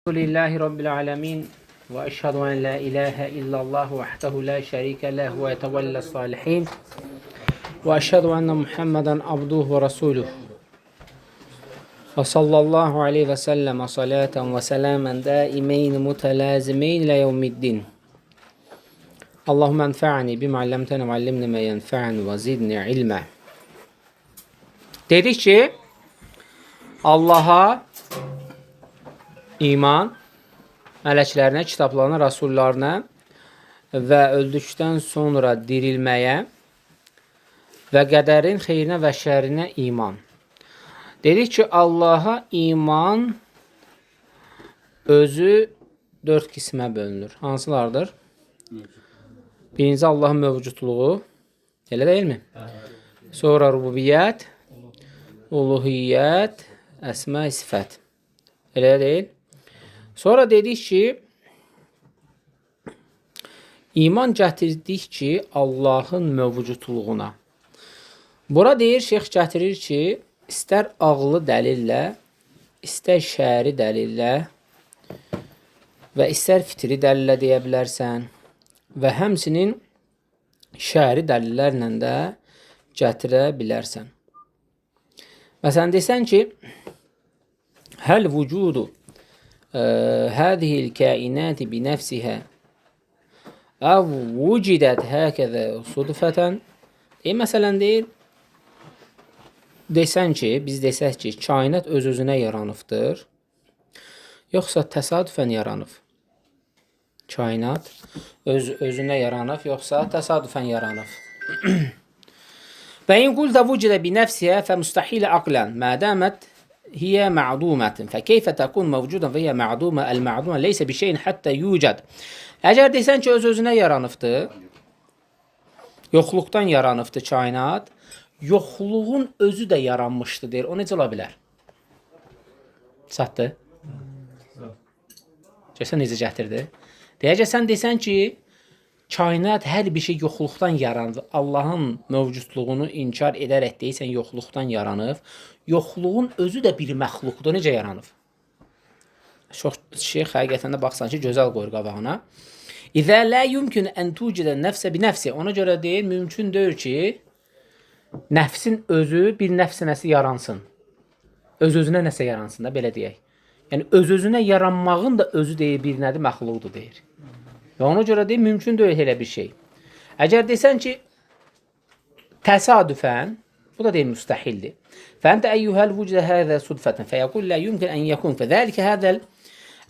Elhamdülillahi Rabbil alemin ve eşhedü en la ilahe illallah vahdehu la şerike leh ve yetevelles salihin ve eşhedü enne Muhammeden abduhu ve resuluh ve sallallahu aleyhi ve sellem salaten ve selamen daimeyn mutelazimeyn ile yevmiddin. Allahümme enfa'ni bima allamtana ve allimni ma yenfa'ni ve zidni ilme. Dedik ki Allah'a iman, mələklərinə, kitablarına, rasullarına və öldükdən sonra dirilməyə və qədərin xeyrinə və şərinə iman. Dedik ki, Allaha iman özü 4 qismə bölünür. Hansılardır? Birinci, Allahın mövcudluğu, elə deyilmi? Sonra rububiyyət, uluhiyyət, əsma, sifət. Elə deyil? Sonra dedik ki, iman gətirdik ki, Allahın mövcudluğuna. Bura deyir, şeyx gətirir ki, istər ağlı dəlillə, istər şəri dəlillə və istər fitri dəlillə deyə bilərsən və həmsinin şəri dəlillərlə də gətirə bilərsən. Məsələn, desən ki, həl vücudu هذه الكائنات بنفسها أو وجدت هكذا صدفة məsələn deyir, desən ki, biz desək ki, kainat öz-özünə yaranıbdır, yoxsa təsadüfən yaranıb? Kainat öz-özünə yaranıb, yoxsa təsadüfən yaranıb? Və in qulda vücidə binəfsihə fə müstəhilə aqlən mədəmət هي معدومة فكيف تكون موجودا وهي معدومة المعدومة ليس بشيء حتى يوجد. Əgər desən ki, öz-özünə yaranıbdır, yoxluqdan yaranıbdır kainat, yoxluğun özü də yaranmışdır deyir. O necə ola bilər? Çatdı? Görsən necə gətirdi? Deyəcək, sən desən ki, kainat hər bir şey yoxluqdan yaranıb, Allahın mövcudluğunu inkar edərək deyirsən, yoxluqdan yaranıb, yoxluğun özü də bir məxluqdur, necə yaranıb? Şeyx həqiqətən də baxsan ki, gözəl qoyur qabağına. İzə lə yumkin ən tucidə nəfsə bi nəfsi. Ona görə deyir, mümkün deyir ki, nəfsin özü bir nəfsə nəsə yaransın. Öz-özünə nəsə yaransın da, belə deyək. Yəni, öz-özünə yaranmağın da özü deyir, bir nədir, məxluqdur deyir. Və ona görə deyir, mümkün deyil elə bir şey. Əgər desən ki, təsadüfən, bu da deyir, müstəhildir. فأنت أيها الوجود هذا صدفة فيقول لا يمكن أن يكون فذلك هذا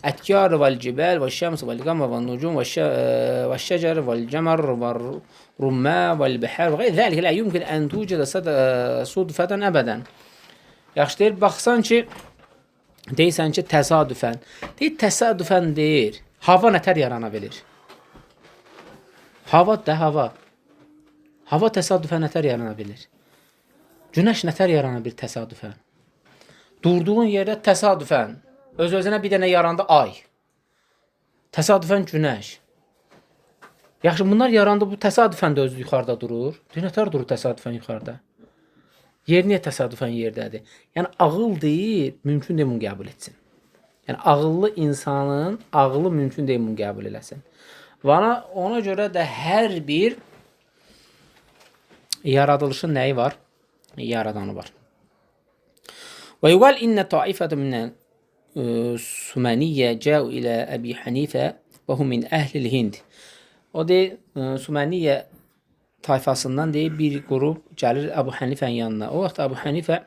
الأتيار والجبال والشمس والقمر والنجوم والشجر والجمر والرماء والبحار وغير ذلك لا يمكن أن توجد صدفة أبدا. Yaxşı deyir, baxsan ki, deyirsən ki, təsadüfən. Deyir, təsadüfən deyir, hava nətər yarana bilir? Hava da hava. Hava təsadüfən nətər yarana bilir? Günəş nətər yarana bir təsadüfən? Durduğun yerdə təsadüfən, öz-özünə bir dənə yarandı ay. Təsadüfən günəş. Yaxşı, bunlar yarandı, bu təsadüfən də özü yuxarıda durur. Nətər durur təsadüfən yuxarıda? Yer niyə təsadüfən yerdədir? Yəni, ağıl deyir, mümkün deyil bunu qəbul etsin. Yəni, ağıllı insanın ağılı mümkün deyil bunu qəbul eləsin. Və ona görə də hər bir yaradılışın nəyi var? Yaradanı var. Və yuqal innə taifətə minə Sümaniyyə cəu ilə Əbi Hənifə və hum min əhlil Hind. O deyir, Sümaniyyə tayfasından deyir, bir qrup gəlir Əbu Hənifənin yanına. O vaxt Əbu Hənifə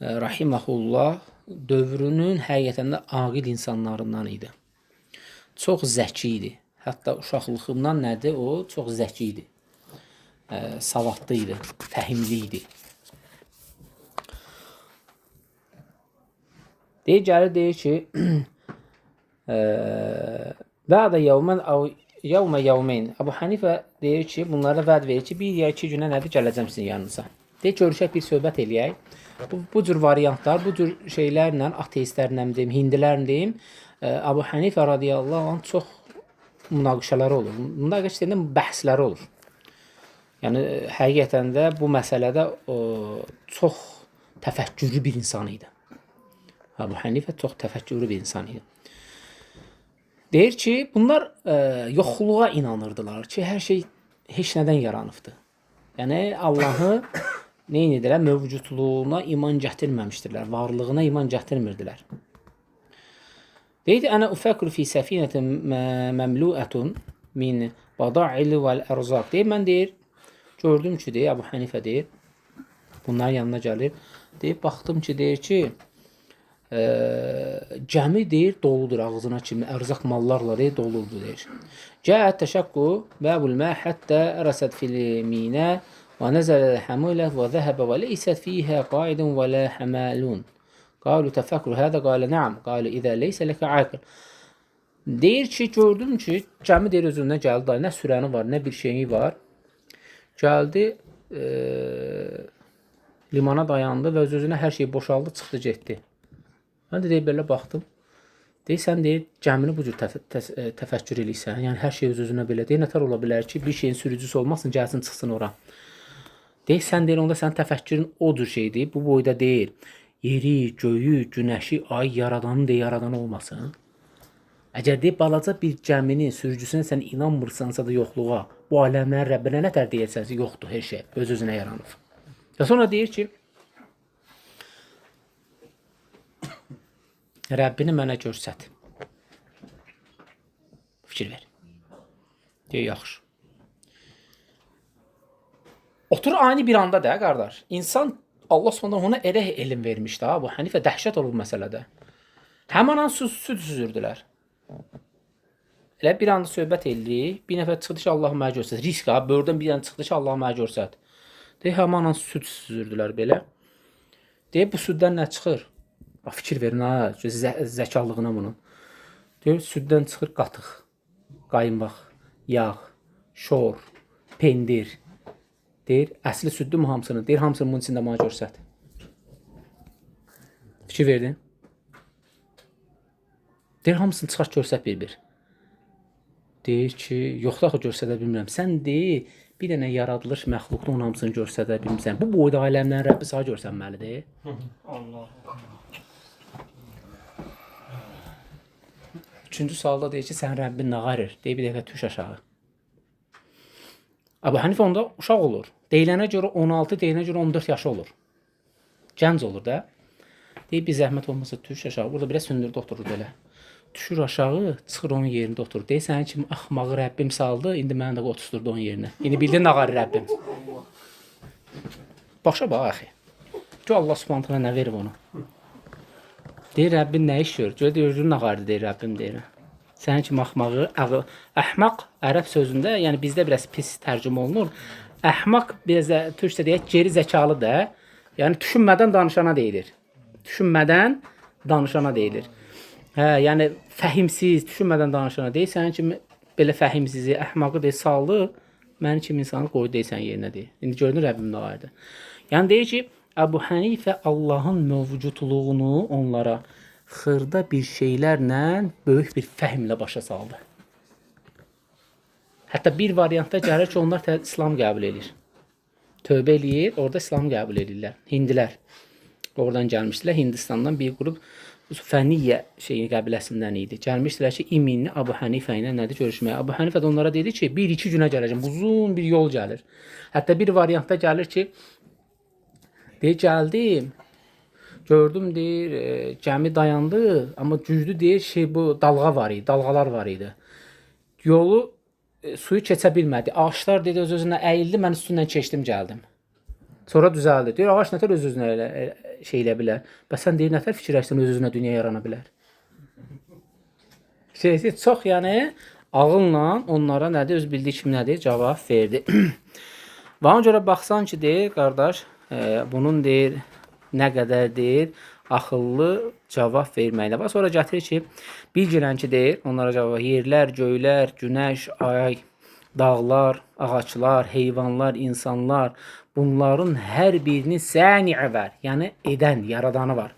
rahiməhullah dövrünün həqiqətən də aqil insanlarından idi. Çox zəki idi. Hətta uşaqlığından nədir? O çox zəki idi. Savadlı idi, fəhimli idi. Deyir, gəlir, deyir ki, bə'də yevmən yevmə yevmeyn. Əbu Hənifə deyir ki, bunlara vəd verir ki, bir ya 2 günə nədir, gələcəm sizin yanınıza. Deyir, görüşək, bir söhbət eləyək. Bu cür variantlar, bu cür şeylərlə, ateistlərlə deyim, hindilərlə deyim, Əbu Hənifə radiyallahu anh çox münaqişələri olur. Münaqişələrində bəhsləri olur. Yəni, həqiqətən də bu məsələdə çox təfəkkürlü bir insan idi. Əbu Hənifə çox təfəkkürlü bir insan idi. Deyir ki, bunlar yoxluğa inanırdılar ki, hər şey heç nədən yaranıbdır. Yəni Allahı neynidilər? Mövcudluğuna iman gətirməmişdirlər, varlığına iman gətirmirdilər. Deyir, ənə ufəkru fi səfinətin məmluətun min bada'il vəl-ərzaq. Deyir, mən deyir, gördüm ki, deyir, Əbu Hənifə deyir, bunların yanına gəlir. Deyir, baxdım ki, deyir ki, gəmi deyir, doludur ağzına kimi, ərzaq mallarla deyir, doludur deyir. Cəət təşəqqu bəbul mə həttə ərəsət fil-minə və nəzələ həmulə və zəhəbə və leysət fiyhə qaidun və lə həməlun. Qalu təfəkkür hədə, qalə nəam, qalə idə leysə ləkə aqil. Deyir ki, gördüm ki, gəmi deyir özündən gəldi, nə sürəni var, nə bir şeyi var. Gəldi, limana dayandı və öz-özünə hər şey boşaldı, çıxdı, getdi. Mən də deyir, belə baxdım. Deyir, sən deyir, gəmini bu cür təfəkkür eləyirsən, yəni hər şey öz-özünə belə. Deyir, nətər ola bilər ki, bir şeyin sürücüsü olmasın, gəlsin, çıxsın ora. Deyir, sən deyir, onda sənin təfəkkürün odur şeydir, bu boyda deyil. Yeri, göyü, günəşi, ay yaradanı deyir, yaradan olmasın. Əgər deyib, balaca bir gəminin sürücüsünə sən inanmırsansa da yoxluğa, bu aləmlərin Rəbbinə nətər deyərsəniz, yoxdur hər şey, öz-özünə yaranıb. Və sonra deyir ki, Rəbbini mənə görsət. Fikir ver. Deyir, yaxşı. Otur aynı bir anda da, qardaş. İnsan, Allah sonra ona elə elm vermişdi, bu Hənifə dəhşət olur məsələdə. Həman an süd süzürdülər. Elə bir anda söhbət edirik, bir nəfər çıxdı ki, Allah mənə görsət. Risk ha, böğürdən bir dənə çıxdı ki, Allah mənə görsət. Deyir, həman an süd süzürdülər belə. Deyir, bu süddən nə çıxır? Fikir verin ha, zəkalığına bunun. Deyir, süddən çıxır qatıq, qaymaq, yağ, şor, pendir. Deyir, əsli süddür mü hamısını? Deyir, hamısını bunun içində mənə görsət. Fikir verdin? Deyir, hamısını çıxart görsət bir-bir. Deyir ki, yoxda axı görsədə bilmirəm. Sən deyir, bir dənə yaradılış məxluqda onun hamısını görsədə bilmirsən. Bu boyda aləmlərin Rəbbi sana görsənməlidir. Allah. Üçüncü sualda deyir ki, sən Rəbbin nə qarır? Deyir, bir dəfə tuş aşağı. Əbu Hənifə onda uşaq olur. Deyilənə görə 16, deyilənə görə 14 yaşı olur. Gənc olur da. Deyir, bir zəhmət olmasa tuş aşağı. Burada biraz sündürdü oturur belə. Düşür aşağı, çıxır onun yerində oturur. Deyir, sənin kimi axmağı Rəbbim saldı, indi mənə də oturtdurdu onun yerinə. İndi bildin nə qarır Rəbbim. Başa bax, axı. Ki, Allah subhanətlə nə verib onu? Deyir, Rəbbin nə iş gör? Görə deyir, nə qarır, deyir Rəbbim, deyir. Sənin kimi axmağı, əhmaq ərəb sözündə, yəni bizdə biraz pis tərcümə olunur. Əhmaq, biraz da türkçə deyək, geri zəkalı da, yəni düşünmədən danışana deyilir. Düşünmədən danışana deyilir. Hə, yəni fəhimsiz, düşünmədən danışana deyil, sənin kimi belə fəhimsizi, əhmaqı deyil, saldı, mənim kimi insanı qoydu deyil, sənin yerinə deyil. İndi gördün Rəbbim nə vardı. Yəni deyir ki, Əbu Hənifə Allahın mövcudluğunu onlara xırda bir şeylərlə, böyük bir fəhmlə başa saldı. Hətta bir variantda gəlir ki, onlar İslam qəbul edir. Tövbə eləyir, orada İslam qəbul edirlər. Hindilər. Oradan gəlmişdilər, Hindistandan bir qrup Fəniyyə qəbiləsindən idi. Gəlmişdilər ki, iminli Əbu Hənifə ilə nədir görüşməyə. Əbu Hənifə də onlara dedi ki, 1-2 günə gələcəm. Uzun bir yol gəlir. Hətta bir variantda gəlir ki, deyir, gəldim, gördüm, deyir, gəmi dayandı, amma güclü deyir, bu dalğa var idi, dalğalar var idi. Yolu, suyu keçə bilmədi. Ağaçlar dedi, öz-özünə əyildi, mən üstündən keçdim, gəldim. Sonra düzəldi. Deyir, ağac nətər öz-özünə elə bilər. Bəs sən deyir, nətər fikirləşsən öz-özünə dünya yarana bilər. Çox, yəni, ağılla onlara nədir, öz bildiyi kimi nədir, cavab verdi. Və ona görə baxsan ki, deyir, qardaş, bunun deyir, nə qədər deyir, axıllı cavab verməklə. Və sonra gətirir ki, bilgirən ki, deyir, onlara cavab, yerlər, göylər, günəş, ay, dağlar, ağaçlar, heyvanlar, insanlar, bunların hər birinin səni'i var. Yəni, edən, yaradanı var.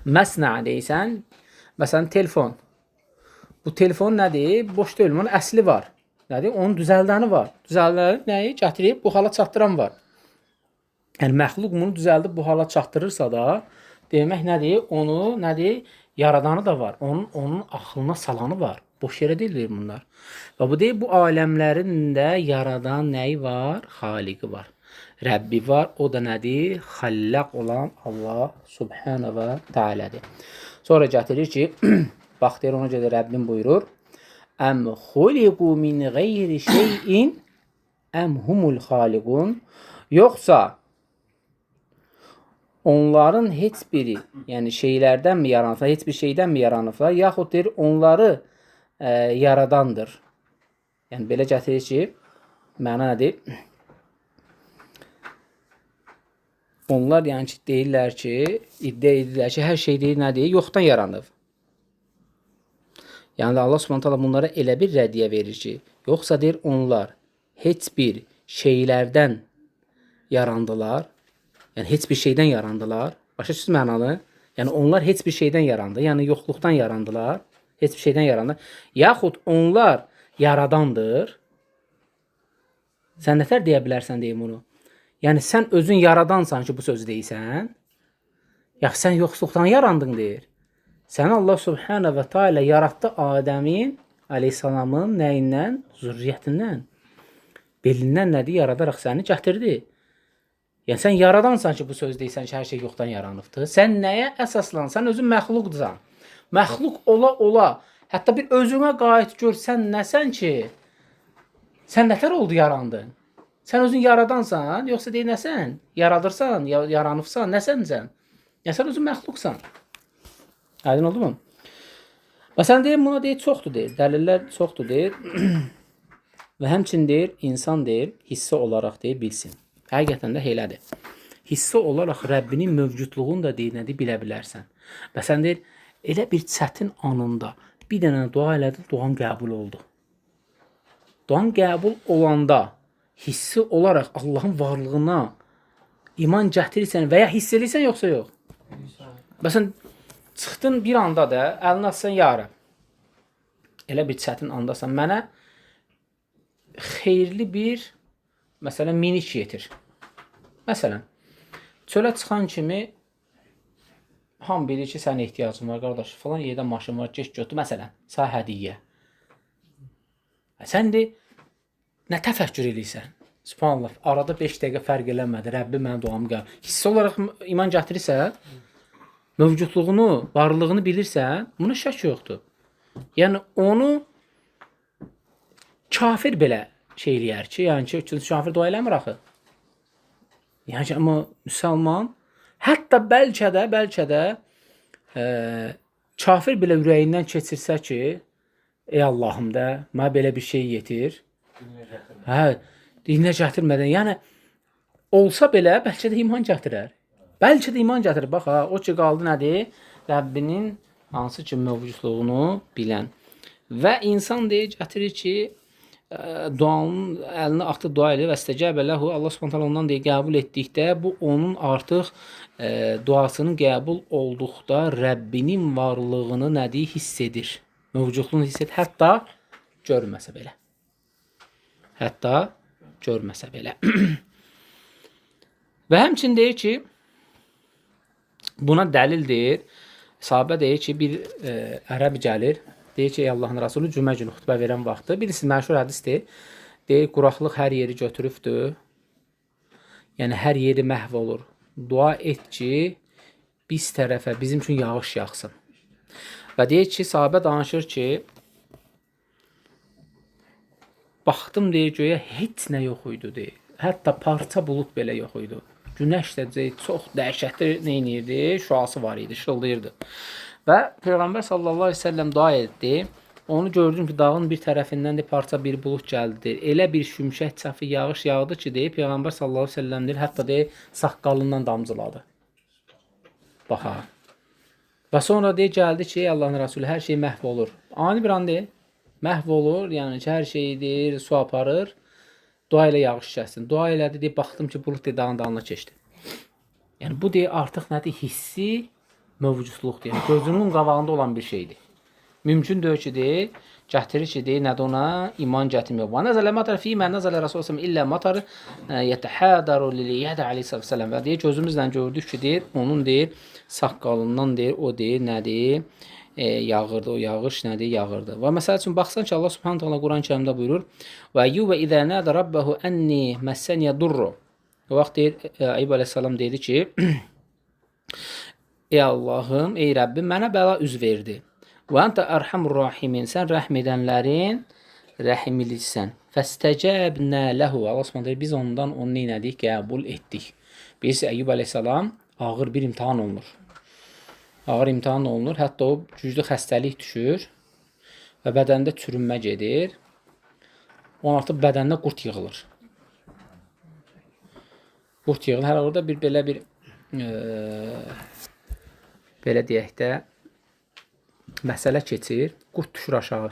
Məsna deysən, məsələn, telefon. Bu telefon nədir? Boş deyil, onun əsli var. Nədir? Onun düzəldəni var. Düzəldəni nəyi? Gətirib bu hala çatdıran var. Yəni, məxluq bunu düzəldib bu hala çatdırırsa da, demək nədir? Onu nədir? Yaradanı da var. Onun axılına salanı var. Boş yerə deyil bunlar. Və bu deyil, bu aləmlərin də yaradan nəyi var? Xaliqi var. Rəbbi var. O da nədir? Xallaq olan Allah Subhanahu və Teala'dır. Sonra gətirir ki, bax deyir, ona görə Rəbbim buyurur. Əm xuliqu min qeyri şeyin əm humul xaliqun. Yoxsa onların heç biri, yəni şeylərdən mi yaranıblar, heç bir şeydən mi yaranıblar, yaxud deyir, onları yaradandır. Yəni, belə gətirir ki, məna nədir? Onlar, yəni ki, deyirlər ki, iddia edirlər ki, hər şey deyir, nədir? Yoxdan yaranıb. Yəni, Allah Subhanahu taala bunlara elə bir rəddiyə verir ki, yoxsa deyir, onlar heç bir şeylərdən yarandılar. Yəni, heç bir şeydən yarandılar. Başa düşürsünüz mənalı? Yəni, onlar heç bir şeydən yarandı. Yəni, yoxluqdan yarandılar. Heç bir şeydən yarandı. Yaxud onlar yaradandır. Sən nətər deyə bilərsən deyim bunu? Yəni, sən özün yaradansan ki, bu sözü deyirsən. Yaxud sən yoxluqdan yarandın deyir. Sən Allah Subhanahu və Teala yaratdı Adəmin, aleyhissalamın nəyindən? Zürriyyətindən. Belindən nədir? Yaradaraq səni gətirdi. Yəni, sən yaradansan ki, bu söz deyirsən ki, hər şey yoxdan yaranıbdır. Sən nəyə əsaslan? Sən özün məxluqdursan. Məxluq ola. Hətta bir özünə qayıt gör, sən nəsən ki, sən nətər oldu yarandın? Sən özün yaradansan, yoxsa deyil nəsən? Yaradırsan, yaranıbsan, nəsənsən? Yəni, sən özün məxluqsan. Aydın oldu mu? Və sən deyir, buna deyir, çoxdur deyir. Dəlillər çoxdur deyir. Və həmçin deyir, insan deyir, hissə olaraq deyir, bilsin. Həqiqətən də elədir. Hissə olaraq Rəbbinin mövcudluğunu da deyir, nədir, bilə bilərsən. Və sən deyir, elə bir çətin anında bir dənə dua elədin, duan qəbul oldu. Duan qəbul olanda hissi olaraq Allahın varlığına iman gətirirsən və ya hiss edirsən, yoxsa yox? Məsələn, çıxdın bir anda da, əlini atsan, ya Rəbb, elə bir çətin andasan, mənə xeyirli bir, məsələn, minik yetir. Məsələn, çölə çıxan kimi ham bilir ki, sənin ehtiyacın var, qardaş, falan yerdə maşın var, geç götür, məsələn, sağ hədiyyə. Sən de, nə təfəkkür edirsən? Subhanallah, arada 5 dəqiqə fərq eləmədi, Rəbbi mənə duamı qəbul. Hissi olaraq iman gətirirsən, mövcudluğunu, varlığını bilirsən, buna şək yoxdur. Yəni, onu kafir belə şey eləyər ki, yəni ki, kafir dua eləmir axı. Yəni ki, amma müsəlman, hətta bəlkə də kafir belə ürəyindən keçirsə ki, ey Allahım da, mənə belə bir şey yetir. Hə, dinə gətirmədən, yəni, olsa belə, bəlkə də iman gətirər. Bəlkə də iman gətirir. Bax, ha, o ki, qaldı nədir? Rəbbinin hansı ki, mövcudluğunu bilən. Və insan deyir, gətirir ki, duanın əlini atdı, dua edir və istəcəbə ləhu, Allah Subhanahu ondan deyir, qəbul etdikdə, bu onun artıq duasının qəbul olduqda Rəbbinin varlığını nədir? Hiss edir. Mövcudluğunu hiss edir. Hətta görməsə belə. Hətta görməsə belə. Və həmçin deyir ki, buna dəlil deyir, sahabə deyir ki, bir ərəb gəlir, deyir ki, ey Allahın Rasulü cümə günü xütbə verən vaxtı, birisi məşhur hədisdir, deyir, quraqlıq hər yeri götürübdür, yəni hər yeri məhv olur. Dua et ki, biz tərəfə, bizim üçün yağış yağsın. Və deyir ki, sahabə danışır ki, baxdım deyir, göyə heç nə yox idi, deyir. Hətta parça bulut belə yox idi. Günəş də deyir, çox dəhşətli neynirdi, şüası var idi, şıldayırdı. Və Peyğəmbər sallallahu aleyhi ve sellem dua etdi. Onu gördüm ki, dağın bir tərəfindən de parça bir bulut gəldi. Elə bir şümşək çəfi yağış yağdı ki, deyir, Peyğəmbər sallallahu aleyhi ve sellem deyir, hətta deyir, saqqalından damcıladı. Baxa. Və sonra deyir, gəldi ki, Allahın Rasulü, hər şey məhv olur. Ani bir an deyir, məhv olur, yəni ki, hər şey deyir, su aparır, dua ilə yağış kəssin. Dua elədi, deyir, baxdım ki, bulut deyir, dağın dalına keçdi. Yəni, bu deyir, artıq nədir, hissi mövcudluqdur. Yəni, gözünün qabağında olan bir şeydir. Mümkün deyil ki, deyir, gətirir ki, deyir, nədir ona? İman gətirmiyor. Və nəzələ matar fi mən nəzələ Rasulullah illə matar yətəhədəru liliyyədə aleyhissalam. Və deyir, gözümüzlə gördük ki, deyir, onun deyir, saqqalından deyir, o deyir, nədir? Yağırdı, o yağış nədir? Yağırdı. Və məsəl üçün, baxsan ki, Allah subhanahu ta'ala Quran-ı kərimdə buyurur, və Əyyubə idə nədə rabbəhu ənni məssəniyə durru. O vaxt deyir, Əyyub aleyhissalam dedi ki, ey Allahım, ey Rəbbim, mənə bəla üz verdi. Və əntə ərhamur rahimin, sən rəhm edənlərin rəhimlisən. Fəstəcəbnə ləhu. Allah subhanahu deyir, biz ondan onu neynədik? Qəbul etdik. Biz Əyyub aleyhissalam ağır bir imtihan olunur. Ağır imtihan olunur. Hətta o güclü xəstəlik düşür və bədəndə çürünmə gedir. Onun artıq bədəndə qurt yığılır. Qurt yığılır. Hər orada belə bir belə deyək də məsələ keçir. Qurt düşür aşağı.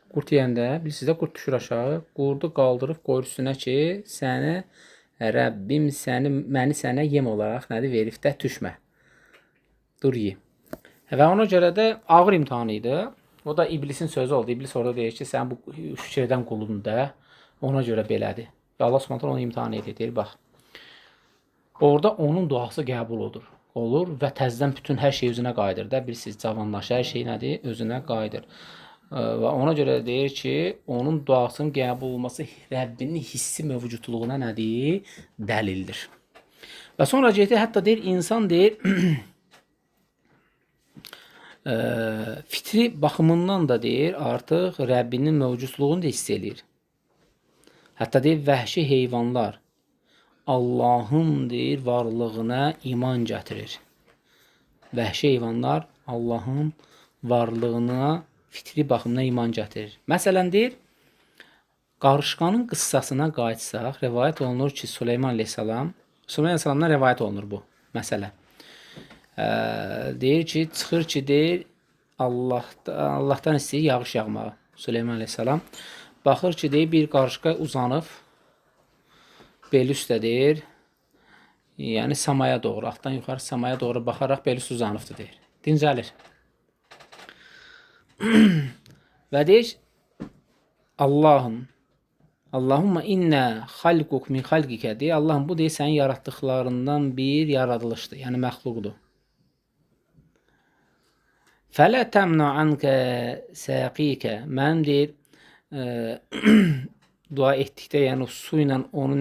Qurt yeyəndə, bilirsiniz də, qurt düşür aşağı. Qurdu qaldırıb qoyur üstünə ki, səni Rəbbim məni sənə yem olaraq nədir verib də düşmə. Dur ye. Və ona görə də ağır imtihanı idi. O da iblisin sözü oldu. İblis orada deyir ki, sən bu şükür edən qulun da ona görə belədir. Və Allah subhanahu onu imtihan edir. Deyir, bax. Orada onun duası qəbul olur və təzədən bütün hər şey özünə qayıdır da. Bilirsiniz, cavanlaşır, hər şey nədir? Özünə qayıdır. Və ona görə deyir ki, onun duasının qəbul olması Rəbbinin hissi mövcudluğuna nədir? Dəlildir. Və sonra gedir, hətta deyir, insan deyir, fitri baxımından da deyir, artıq Rəbbinin mövcudluğunu da hiss edir. Hətta deyir, vəhşi heyvanlar Allahın deyir, varlığına iman gətirir. Vəhşi heyvanlar Allahın varlığına fitri baxımına iman gətirir. Məsələn deyir, qarışqanın qıssasına qayıtsaq, rəvayət olunur ki, Süleyman aleyhissalamdan rəvayət olunur bu məsələ. Deyir ki, çıxır ki, deyir, Allahdan istəyir yağış yağmağı. Süleyman aleyhissalam baxır ki, deyir, bir qarışqa uzanıb, bel üstə deyir, yəni samaya doğru, altdan yuxarı samaya doğru baxaraq bel üstə uzanıbdır, deyir. Dincəlir. Və deyir, Allahumma innə xalquk min xalqikə, deyir, Allahım, bu deyir, sənin yaratdıqlarından bir yaradılışdır, yəni məxluqdur. Fələ təmna ankə səqikə, mənim deyir, dua etdikdə, yəni su ilə onu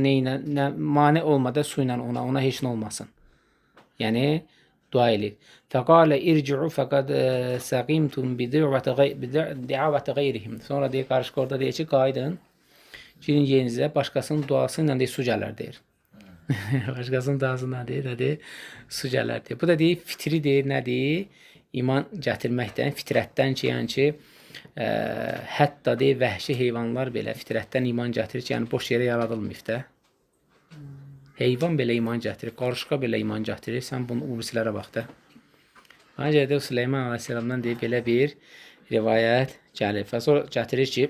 mane olmadan su ilə ona heç nə olmasın. Yəni, dua edir. Fəqalə irci'u fəqəd səqimtum bidi'avətə qeyrihim. Sonra deyir, qarışıq orada deyir ki, qaydın, girin yerinizə, başqasının duası ilə deyir, su gələr, deyir. Başqasının duası ilə deyir, su gələr, deyir. Bu da deyir, fitri deyir, nədir? İman gətirməkdən, fitrətdən ki, yəni ki, hətta deyir, vəhşi heyvanlar belə fitrətdən iman gətirir ki, yəni boş yerə yaradılmayıb da. Heyvan belə iman gətirir, qarışqa belə iman gətirir, sən bunu urusilərə bax da. Ona görə də Süleyman aleyhissalamdan deyir, belə bir rivayət gəlir. Və sonra gətirir ki,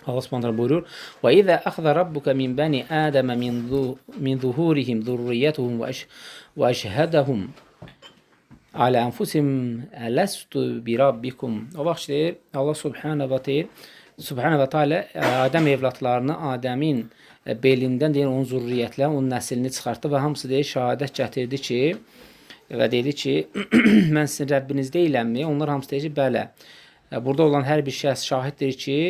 Allah subhanahu buyurur, və izə əxzə rabbuka min bəni ədəmə min zuhurihim zurriyyətuhum və əşhədəhum alə ənfusim ələstu bi rabbikum. O vaxt deyir, Allah subhanahu teala Adəm evlatlarını, Adəmin belindən deyir, onun zürriyyətlə, onun nəslini çıxartdı və hamısı deyir, şəhadət gətirdi ki, və dedi ki, mən sizin Rəbbiniz deyiləmmi? Onlar hamısı deyir ki, bələ. Burada olan hər bir şəxs şahiddir ki,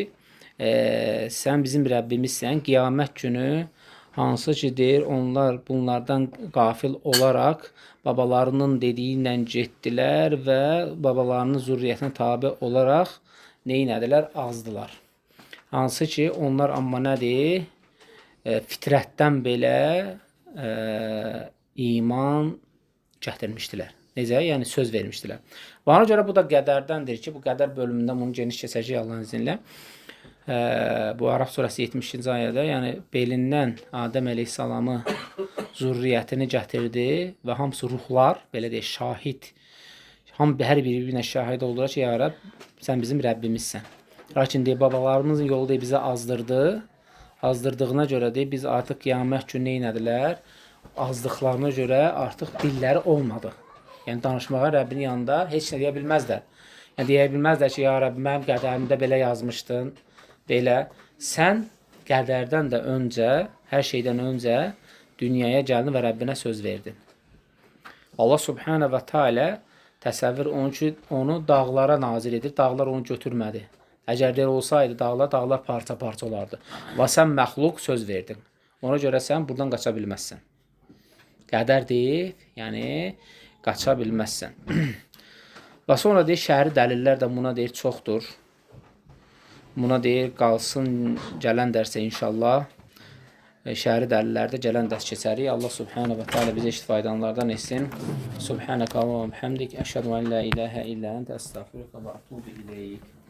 sən bizim Rəbbimizsən, qiyamət günü hansı ki, deyir, onlar bunlardan qafil olaraq babalarının dediyi ilə getdilər və babalarının zürriyyətinə tabi olaraq neynədilər? Azdılar. Hansı ki, onlar amma nədir? Fitrətdən belə iman gətirmişdilər. Necə? Yəni söz vermişdilər. Və ona görə bu da qədərdəndir ki, bu qədər bölümündə bunu geniş keçəcək Allahın izinlə. Bu Araf surəsi 70-ci ayədə, yəni belindən Adəm əleyhissalamı zürriyyətini gətirdi və hamısı ruhlar, belə deyək, şahid, hər biri şahid oldular ki, ya Rəbb, sən bizim Rəbbimizsən. Lakin deyək, babalarımızın yolu deyək, bizə azdırdığına görə deyək, biz artıq qiyamət günü neynədilər? Azdıqlarına görə artıq dilləri olmadı. Yəni danışmağa Rəbbinin yanında heç nə deyə bilməzlər. Yəni deyə bilməzlər ki, ya Rəbb, mənim qədərimdə belə yazmışdın. Belə. Sən qədərdən də öncə, hər şeydən öncə dünyaya gəldin və Rəbbinə söz verdin. Allah Subhanahu və Teala təsəvvür onun ki, onu dağlara nazil edir. Dağlar onu götürmədi. Əgər deyil olsaydı dağlar parça-parça olardı. Və sən məxluq söz verdin. Ona görə sən buradan qaça bilməzsən. Qədər deyib, yəni qaça bilməzsən. Və sonra deyir, şəhəri dəlillər də buna deyir, çoxdur. Buna deyir, qalsın gələn dərsə inşallah. Şəhəri dəlillərdə gələn dərs keçərik. Allah Subhanahu və Teala bizə eşit faydalanlardan etsin. Subhanaka və bihamdik. Əşhədu an la ilahə illə əntə əstəğfiruka və etûbu ileyk.